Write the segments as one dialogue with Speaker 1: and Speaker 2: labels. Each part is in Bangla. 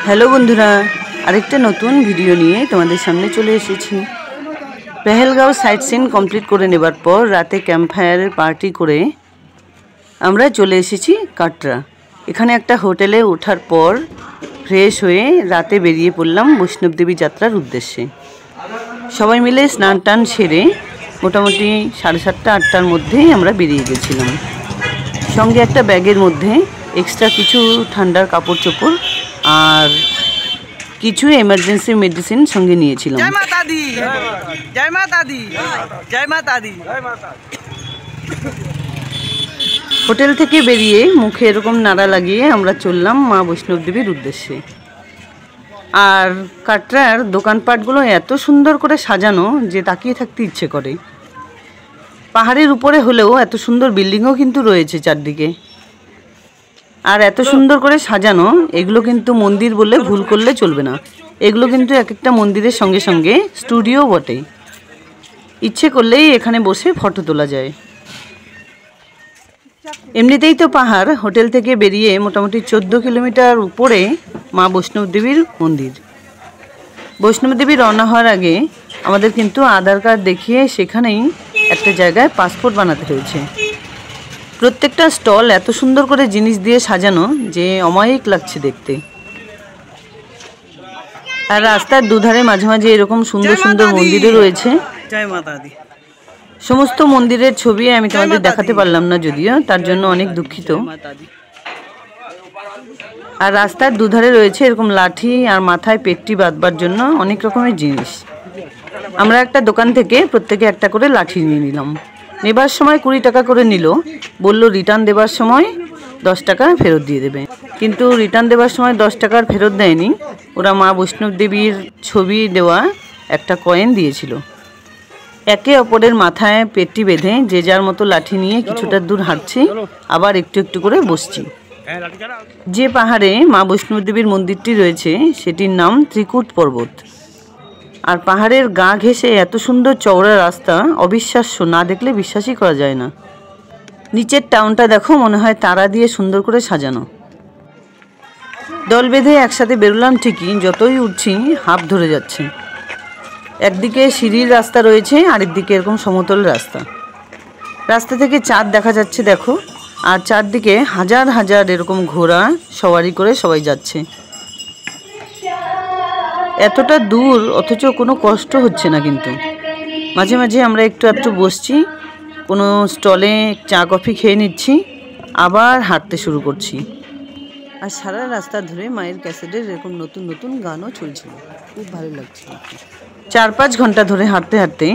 Speaker 1: হ্যালো বন্ধুরা, আরেকটা নতুন ভিডিও নিয়ে তোমাদের সামনে চলে এসেছি। পেহেলগাঁও সাইট সিন কমপ্লিট করে নেবার পর রাতে ক্যাম্প ফায়ারের পার্টি করে আমরা চলে এসেছি কাটরা। এখানে একটা হোটেলে ওঠার পর ফ্রেশ হয়ে রাতে বেরিয়ে পড়লাম বৈষ্ণবদেবী যাত্রার উদ্দেশ্যে। সবাই মিলে স্নান টান সেরে মোটামুটি 7:30-8টার মধ্যেই আমরা বেরিয়ে গেছিলাম। সঙ্গে একটা ব্যাগের মধ্যে এক্সট্রা কিছু ঠান্ডার কাপড় চোপড় আর কিছু এমার্জেন্সি মেডিসিন সঙ্গে নিয়েছিলাম।
Speaker 2: জয় মাতা দি, জয় মাতা দি, জয় মাতা দি।
Speaker 1: হোটেল থেকে বেরিয়ে মুখে এরকম নাড়া লাগিয়ে আমরা চললাম মা বৈষ্ণবদেবীর উদ্দেশ্যে। আর কাটরার দোকানপাটগুলো এত সুন্দর করে সাজানো যে তাকিয়ে থাকতে ইচ্ছে করে। পাহাড়ের উপরে হলেও এত সুন্দর বিল্ডিংও কিন্তু রয়েছে চারদিকে। আর এত সুন্দর করে সাজানো, এগুলো কিন্তু মন্দির বলে ভুল করলে চলবে না। এগুলো কিন্তু এক একটা মন্দিরের সঙ্গে সঙ্গে স্টুডিও বটে। ইচ্ছে করলেই এখানে বসে ফটো তোলা যায়। এমনিতেই তো পাহাড়, হোটেল থেকে বেরিয়ে মোটামুটি 14 কিলোমিটার উপরে মা বৈষ্ণবদেবীর মন্দির। বৈষ্ণবদেবী রওনা হওয়ার আগে আমাদের কিন্তু আধার কার্ড দেখিয়ে সেখানেই একটা জায়গায় পাসপোর্ট বানাতে হয়েছে। প্রত্যেকটা স্টল এত সুন্দর করে জিনিস দিয়ে সাজানো যে অমায়িক লাগছে দেখতে। আর রাস্তার দুধারে মাঝে মাঝে এরকম সুন্দর সুন্দর মন্দিরও রয়েছে।
Speaker 2: জয় মাতা দি।
Speaker 1: সমস্ত মন্দিরের ছবি আমি তোমাদের দেখাতে পারলাম না, যদিও তার জন্য অনেক দুঃখিত। আর রাস্তার দুধারে রয়েছে এরকম লাঠি আর মাথায় পেট্টি বাঁধবার জন্য অনেক রকমের জিনিস। আমরা একটা দোকান থেকে প্রত্যেকে একটা করে লাঠি নিয়ে নিলাম। নেবার সময় 20 টাকা করে নিল, বলল রিটার্ন দেবার সময় 10 টাকা ফেরত দিয়ে দেবে। কিন্তু রিটার্ন দেবার সময় 10 টাকার ফেরত দেয়নি, ওরা মা বৈষ্ণবদেবীর ছবি দেওয়া একটা কয়েন দিয়েছিল। একে অপরের মাথায় পেট্টি বেঁধে যে যার মতো লাঠি নিয়ে কিছুটা দূর হাঁটছি, আবার একটু একটু করে বসছি। যে পাহাড়ে মা বৈষ্ণবদেবীর মন্দিরটি রয়েছে সেটির নাম ত্রিকুট পর্বত। আর পাহাড়ের গা ঘেঁষে এত সুন্দর চওড়া রাস্তা, অবিশ্বাস্য, না দেখলে বিশ্বাসই করা যায় না। নিচের টাউনটা দেখো, মনে হয় তারা দিয়ে সুন্দর করে সাজানো। দল বেঁধে একসাথে বেরোলাম ঠিকই, যতই উঠছি হাঁপ ধরে যাচ্ছে। একদিকে সিঁড়ির রাস্তা রয়েছে, আরেকদিকে এরকম সমতল রাস্তা। রাস্তা থেকে চাঁদ দেখা যাচ্ছে দেখো, আর চারদিকে হাজার হাজার এরকম ঘোড়া সওয়ারি করে সবাই যাচ্ছে। এতটা দূর অথচ কোনো কষ্ট হচ্ছে না। কিন্তু মাঝে মাঝে আমরা একটু একটু বসছি, কোনো স্টলে চা কফি খেয়ে নিচ্ছি, আবার হাঁটতে শুরু করছি। আর সারা রাস্তা ধরে মায়ের ক্যাসেটের এরকম নতুন নতুন গানও চলছিল, খুব ভালো লাগছিল। 4-5 ঘন্টা ধরে হাঁটতে হাঁটতে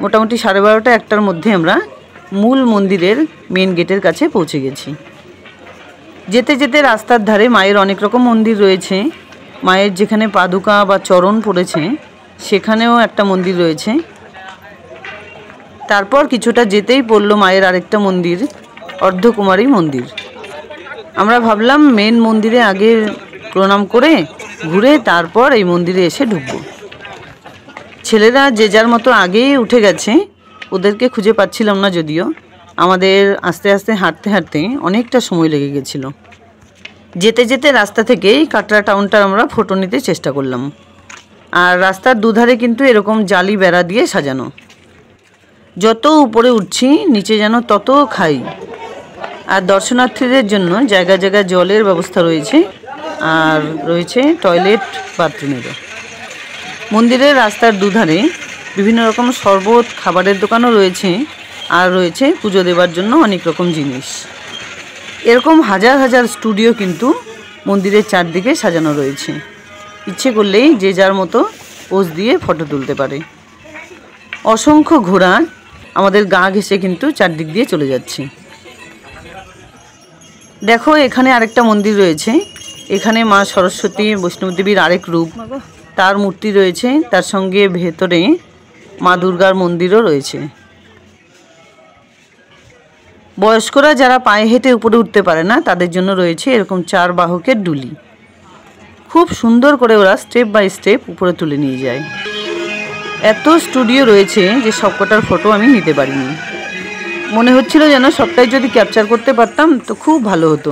Speaker 1: মোটামুটি 12:30-1টার মধ্যে আমরা মূল মন্দিরের মেন গেটের কাছে পৌঁছে গেছি। যেতে যেতে রাস্তার ধারে মায়ের অনেক রকম মন্দির রয়েছে। মায়ের যেখানে পাদুকা বা চরণ পড়েছে সেখানেও একটা মন্দির রয়েছে। তারপর কিছুটা যেতেই পড়লো মায়ের আরেকটা মন্দির, অর্ধকুমারী মন্দির। আমরা ভাবলাম মেন মন্দিরে আগে প্রণাম করে ঘুরে তারপর এই মন্দিরে এসে ঢুকবো। ছেলেরা যে যার মতো আগেই উঠে গেছে, ওদেরকে খুঁজে পাচ্ছিলাম না। যদিও আমাদের আস্তে আস্তে হাঁটতে হাঁটতে অনেকটা সময় লেগে গেছিলো। যেতে যেতে রাস্তা থেকেই কাটরা টাউনটা আমরা ফটো নিতে চেষ্টা করলাম। আর রাস্তার দুধারে কিন্তু এরকম জালি বেড়া দিয়ে সাজানো। যত উপরে উঠছি নিচে যেন তত খাই। আর দর্শনার্থীদের জন্য জায়গা জায়গায় জলের ব্যবস্থা রয়েছে, আর রয়েছে টয়লেট, বাথরুমেরও। মন্দিরের রাস্তার দুধারে বিভিন্ন রকম শরবত, খাবারের দোকানও রয়েছে, আর রয়েছে পুজো দেবার জন্য অনেক রকম জিনিস। এরকম হাজার হাজার স্টুডিও কিন্তু মন্দিরের চারদিকে সাজানো রয়েছে। ইচ্ছে করলেই যে যার মতো পোজ দিয়ে ফটো তুলতে পারে। অসংখ্য ঘোড়া আমাদের গা ঘেঁষে কিন্তু চারদিক দিয়ে চলে যাচ্ছে। দেখো এখানে আরেকটা মন্দির রয়েছে। এখানে মা সরস্বতী বৈষ্ণবদেবীর আরেক রূপ, তার মূর্তি রয়েছে। তার সঙ্গে ভেতরে মা দুর্গার মন্দিরও রয়েছে। বয়স্করা যারা পায়ে হেঁটে উপরে উঠতে পারে না, তাদের জন্য রয়েছে এরকম 4 বাহকের ডুলি। খুব সুন্দর করে ওরা স্টেপ বাই স্টেপ উপরে তুলে নিয়ে যায়। এত স্টুডিও রয়েছে যে সবকটার ফটো আমি নিতে পারিনি। মনে হচ্ছিল যেন সবটাই যদি ক্যাপচার করতে পারতাম তো খুব ভালো হতো।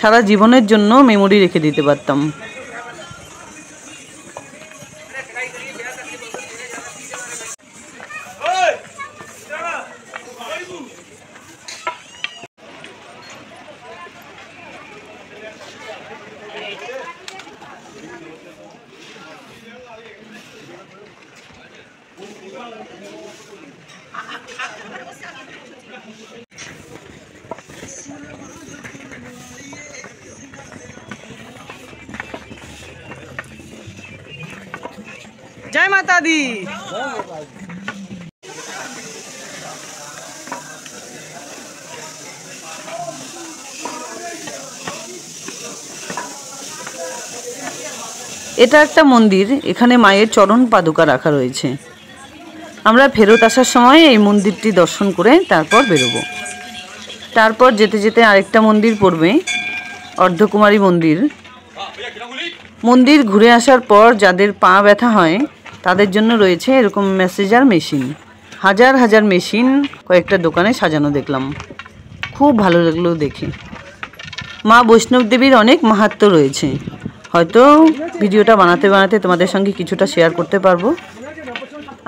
Speaker 1: সারা জীবনের জন্য মেমোরি রেখে দিতে পারতাম।
Speaker 2: जय माता दी।
Speaker 1: এটা একটা মন্দির, এখানে মায়ের চরণ পাদুকা রাখা রয়েছে। আমরা ফেরত আসার সময় এই মন্দিরটি দর্শন করে তারপর বেরোবো। তারপর যেতে যেতে আরেকটা মন্দির পড়বে, অর্ধকুমারী মন্দির। মন্দির ঘুরে আসার পর যাদের পা ব্যথা হয় তাদের জন্য রয়েছে এরকম ম্যাসেজার মেশিন। হাজার হাজার মেশিন কয়েকটা দোকানে সাজানো দেখলাম, খুব ভালো লাগলো দেখে। মা বৈষ্ণব দেবীর অনেক মাহাত্ম্য রয়েছে, হয়তো ভিডিওটা বানাতে বানাতে তোমাদের সঙ্গে কিছুটা শেয়ার করতে পারবো।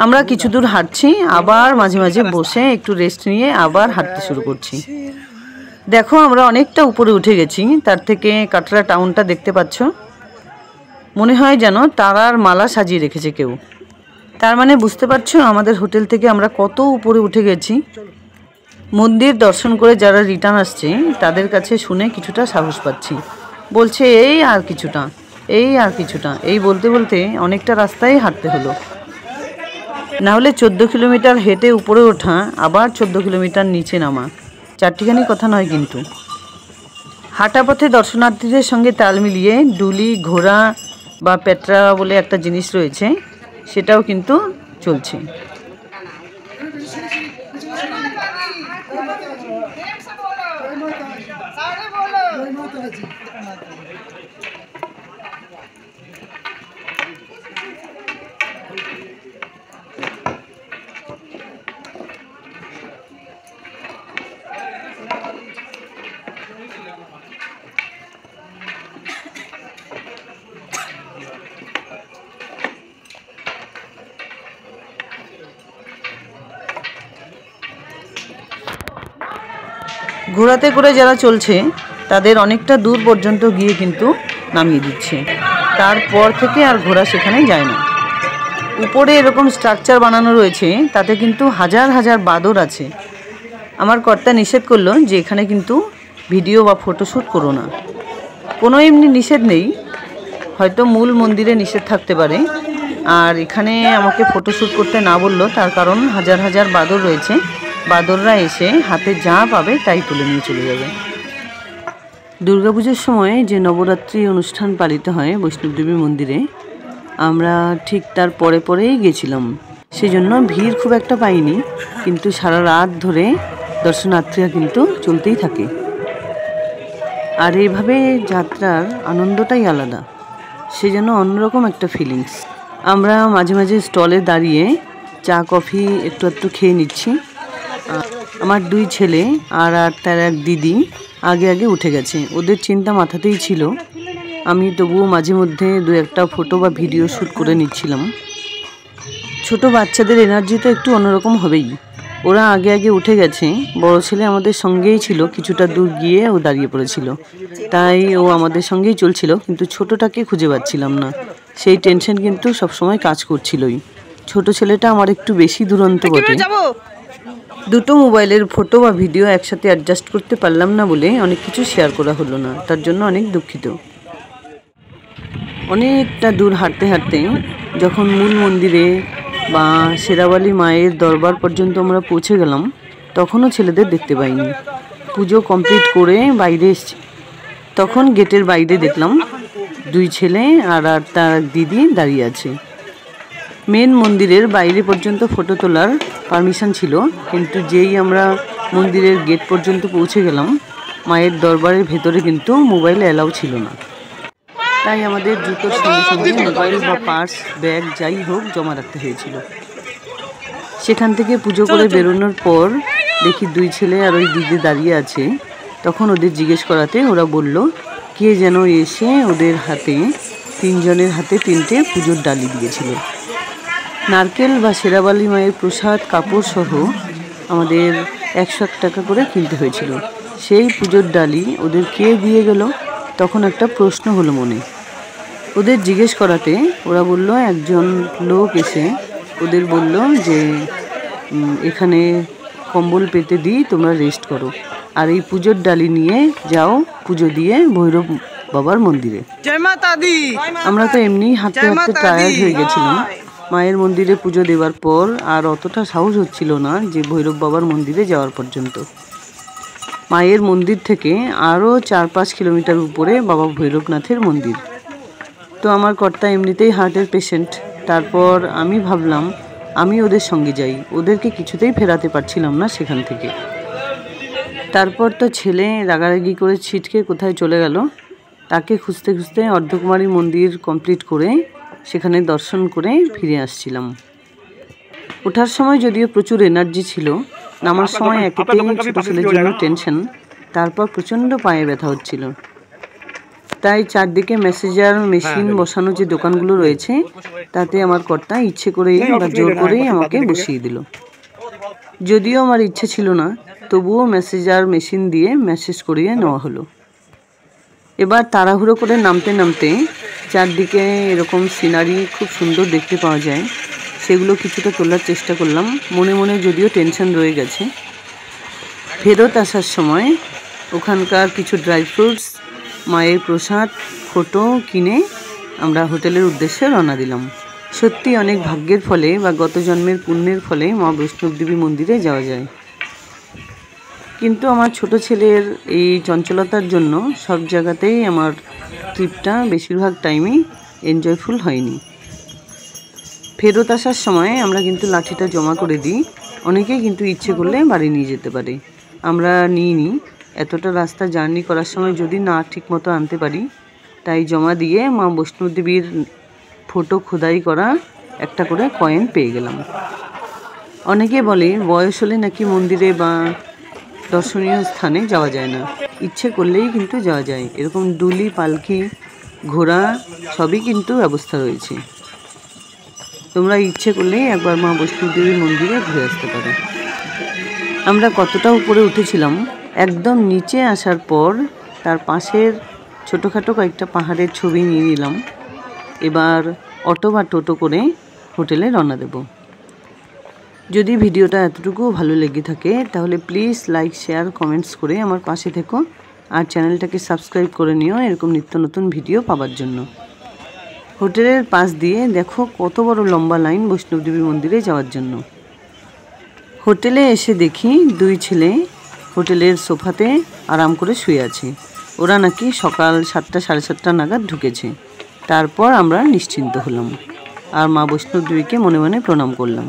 Speaker 1: আমরা কিছু দূর হাঁটছি, আবার মাঝে মাঝে বসে একটু রেস্ট নিয়ে আবার হাঁটতে শুরু করছি। দেখো আমরা অনেকটা উপরে উঠে গেছি, তার থেকে কাটরা টাউনটা দেখতে পাচ্ছ। মনে হয় যেন তারার মালা সাজিয়ে রেখেছে কেউ। তার মানে বুঝতে পারছো আমাদের হোটেল থেকে আমরা কত উপরে উঠে গেছি। মন্দির দর্শন করে যারা রিটার্ন আসছে তাদের কাছে শুনে কিছুটা সাহস পাচ্ছি। বলছে এই আর কিছুটা, এই আর কিছুটা, এই বলতে বলতে অনেকটা রাস্তায় হাঁটতে হলো। নাহলে 14 কিলোমিটার হেঁটে উপরে ওঠা, আবার 14 কিলোমিটার নিচে নামা, চারটিখানি কথা নয় কিন্তু। হাঁটা পথে দর্শনার্থীদের সঙ্গে তাল মিলিয়ে ডুলি, ঘোড়া বা পেট্রা বলে একটা জিনিস রয়েছে, সেটাও কিন্তু চলছে। ঘোড়াতে করে যারা চলছে তাদের অনেকটা দূর পর্যন্ত গিয়ে কিন্তু নামিয়ে দিচ্ছে, তারপর থেকে আর ঘোড়া সেখানে যায় না। উপরে এরকম স্ট্রাকচার বানানো রয়েছে, তাতে কিন্তু হাজার হাজার বাদর আছে। আমার কর্তা নিষেধ করলো যে এখানে কিন্তু ভিডিও বা ফটোশ্যুট করো না। কোনো এমনি নিষেধ নেই, হয়তো মূল মন্দিরে নিষেধ থাকতে পারে। আর এখানে আমাকে ফটোশ্যুট করতে না বললো, তার কারণ হাজার হাজার বাদর রয়েছে, বাদররা এসে হাতে যা পাবে তাই তুলে নিয়ে চলে যাবে। দুর্গাপুজোর সময় যে নবরাত্রি অনুষ্ঠান পালিত হয় বৈষ্ণবদেবী মন্দিরে, আমরা ঠিক তার পরে পরেই গেছিলাম, সেজন্য ভিড় খুব একটা পাইনি, কিন্তু সারা রাত ধরে দর্শনার্থীরা কিন্তু চলতেই থাকে। আর এইভাবে যাত্রার আনন্দটাই আলাদা, সেজন্য অন্যরকম একটা ফিলিংস। আমরা মাঝে মাঝে স্টলে দাঁড়িয়ে চা কফি একটু একটু খেয়ে নিচ্ছি। আমার 2 ছেলে আর তার এক দিদি আগে আগে উঠে গেছে, ওদের চিন্তা মাথাতেই ছিল। আমি তবুও মাঝে মধ্যে 2-1টা ফটো বা ভিডিও শ্যুট করে নিচ্ছিলাম। ছোট বাচ্চাদের এনার্জি তো একটু অন্যরকম হবেই। ওরা আগে আগে উঠে গেছে, বড় ছেলে আমাদের সঙ্গেই ছিল, কিছুটা দূর গিয়ে ও দাঁড়িয়ে পড়েছিল, তাই ও আমাদের সঙ্গেই চলছিল, কিন্তু ছোটটাকে খুঁজে পাচ্ছিলাম না। সেই টেনশন কিন্তু সবসময় কাজ করছিলই। ছোট ছেলেটা আমার একটু বেশি দুরন্ত বটে। দুটো মোবাইলের ফটো বা ভিডিও একসাথে অ্যাডজাস্ট করতে পারলাম না বলে অনেক কিছু শেয়ার করা হলো না, তার জন্য অনেক দুঃখিত। অনেকটা দূর হাঁটতে হাঁটতে যখন মূল মন্দিরে বা শেরাওয়ালি মায়ের দরবার পর্যন্ত আমরা পৌঁছে গেলাম, তখনও ছেলেদের দেখতে পাইনি। পুজো কমপ্লিট করে বাইরে এসেছি, তখন গেটের বাইরে দেখলাম 2 ছেলে আর তার দিদি দাঁড়িয়ে আছে। মেন মন্দিরের বাইরে পর্যন্ত ফটো তোলার পারমিশন ছিল, কিন্তু যেই আমরা মন্দিরের গেট পর্যন্ত পৌঁছে গেলাম, মায়ের দরবারের ভেতরে কিন্তু মোবাইল অ্যালাউ ছিল না। তাই আমাদের জুতোর সঙ্গে সঙ্গে মোবাইল বা পার্স, ব্যাগ যাই হোক জমা রাখতে হয়েছিল। সেখান থেকে পুজো করে বেরোনোর পর দেখি 2 ছেলে আর ওই দিদি দাঁড়িয়ে আছে। তখন ওদের জিজ্ঞেস করাতে ওরা বলল কে যেন এসে ওদের হাতে, 3 জনের হাতে 3টে পুজোর ডালি দিয়েছিল। নারকেল বা শেরাবালি মায়ের প্রসাদ কাপড় সহ আমাদের 101 টাকা করে কিনতে হয়েছিল। সেই পুজোর ডালি ওদের কে দিয়ে গেল, তখন একটা প্রশ্ন হলো মনে। ওদের জিজ্ঞেস করাতে ওরা বলল একজন লোক এসে ওদের বলল যে এখানে কম্বল পেতে দিই, তোমরা রেস্ট করো, আর এই পুজোর ডালি নিয়ে যাও পুজো দিয়ে ভৈরব বাবার মন্দিরে।
Speaker 2: জয় মাতা দি।
Speaker 1: আমরা তো এমনি হাঁটতে হাঁটতে টায়ার্ড হয়ে গেছিলাম। মায়ের মন্দিরে পুজো দেওয়ার পর আর অতটা সাহস হচ্ছিল না যে ভৈরব বাবার মন্দিরে যাওয়ার পর্যন্ত। মায়ের মন্দির থেকে আরও 4-5 কিলোমিটার উপরে বাবা ভৈরবনাথের মন্দির। তো আমার কর্তা এমনিতেই হার্টের পেশেন্ট, তারপর আমি ভাবলাম আমি ওদের সঙ্গে যাই, ওদেরকে কিছুতেই ফেরাতে পারছিলাম না সেখান থেকে। তারপর তো ছেলে রাগারাগি করে ছিটকে কোথায় চলে গেল, তাকে খুঁজতে খুঁজতে অর্ধকুমারী মন্দির কমপ্লিট করে সেখানে দর্শন করে ফিরে আসছিলাম। ওঠার সময় যদিও প্রচুর এনার্জি ছিল, নামার সময় একেতেই ছোটো ছেলের জন্য টেনশন, তারপর প্রচণ্ড পায়ে ব্যথা হচ্ছিল। তাই চারদিকে মেসেজার মেশিন বসানো যে দোকানগুলো রয়েছে তাতে আমার কর্তা ইচ্ছে করেই বা জোর করেই আমাকে বসিয়ে দিল। যদিও আমার ইচ্ছে ছিল না, তবুও মেসেজার মেশিন দিয়ে মেসেজ করিয়ে নেওয়া হলো। এবার তাড়াহুড়ো করে নামতে নামতে চারদিকে এরকম সিনারি খুব সুন্দর দেখতে পাওয়া যায়, সেগুলো কিছুটা তোলার চেষ্টা করলাম। মনে মনে যদিও টেনশন রয়ে গেছে। ফেরত আসার সময় ওখানকার কিছু ড্রাই ফ্রুটস, মায়ের প্রসাদ, ফটো কিনে আমরা হোটেলের উদ্দেশ্যে রওনা দিলাম। সত্যি অনেক ভাগ্যের ফলে বা গত জন্মের পুণ্যের ফলে মা বৈষ্ণবদেবী মন্দিরে যাওয়া যায়। কিন্তু আমার ছোট ছেলের এই চঞ্চলতার জন্য সব জায়গাতেই আমার ট্রিপটা বেশিরভাগ টাইমই এনজয়ফুল হয়নি। ফেরত আসার সময় আমরা কিন্তু লাঠিটা জমা করে দিই, অনেকেই কিন্তু ইচ্ছে করলে বাড়ি নিয়ে যেতে পারে, আমরা নিইনি। এতটা রাস্তা জার্নি করার সময় যদি না ঠিক মতো আনতে পারি, তাই জমা দিয়ে মা বৈষ্ণবদেবীর ফটো খোদাই করা একটা করে কয়েন পেয়ে গেলাম। অনেকে বলে বয়স হলে নাকি মন্দিরে বা দর্শনীয় স্থানে যাওয়া যায় না, ইচ্ছে করলেই কিন্তু যাওয়া যায়। এরকম ডুলি, পালকি, ঘোড়া সবই কিন্তু ব্যবস্থা রয়েছে। তোমরা ইচ্ছে করলেই একবার মা বৈষ্ণবদেবীর মন্দিরে ঘুরে আসতে পারো। আমরা কতটা উপরে উঠেছিলাম, একদম নিচে আসার পর তার পাশের ছোটোখাটো কয়েকটা পাহাড়ের ছবি নিয়ে নিলাম। এবার অটো বা টোটো করে হোটেলে রওনা দেব। যদি ভিডিওটা এতটুকু ভালো লেগে থাকে তাহলে প্লিজ লাইক, শেয়ার, কমেন্টস করে আমার পাশে থেকো, আর চ্যানেলটাকে সাবস্ক্রাইব করে নিও এরকম নিত্য নতুন ভিডিও পাওয়ার জন্য। হোটেলের পাশ দিয়ে দেখো কত বড় লম্বা লাইন বৈষ্ণবদেবী মন্দিরে যাওয়ার জন্য। হোটেলে এসে দেখি 2 ছেলে হোটেলের সোফাতে আরাম করে শুয়ে আছে। ওরা নাকি সকাল 7টা সাড়ে 7টা নাগাদ ঢুকেছে। তারপর আমরা নিশ্চিন্ত হলাম আর মা বৈষ্ণবদেবীকে মনে মনে প্রণাম করলাম।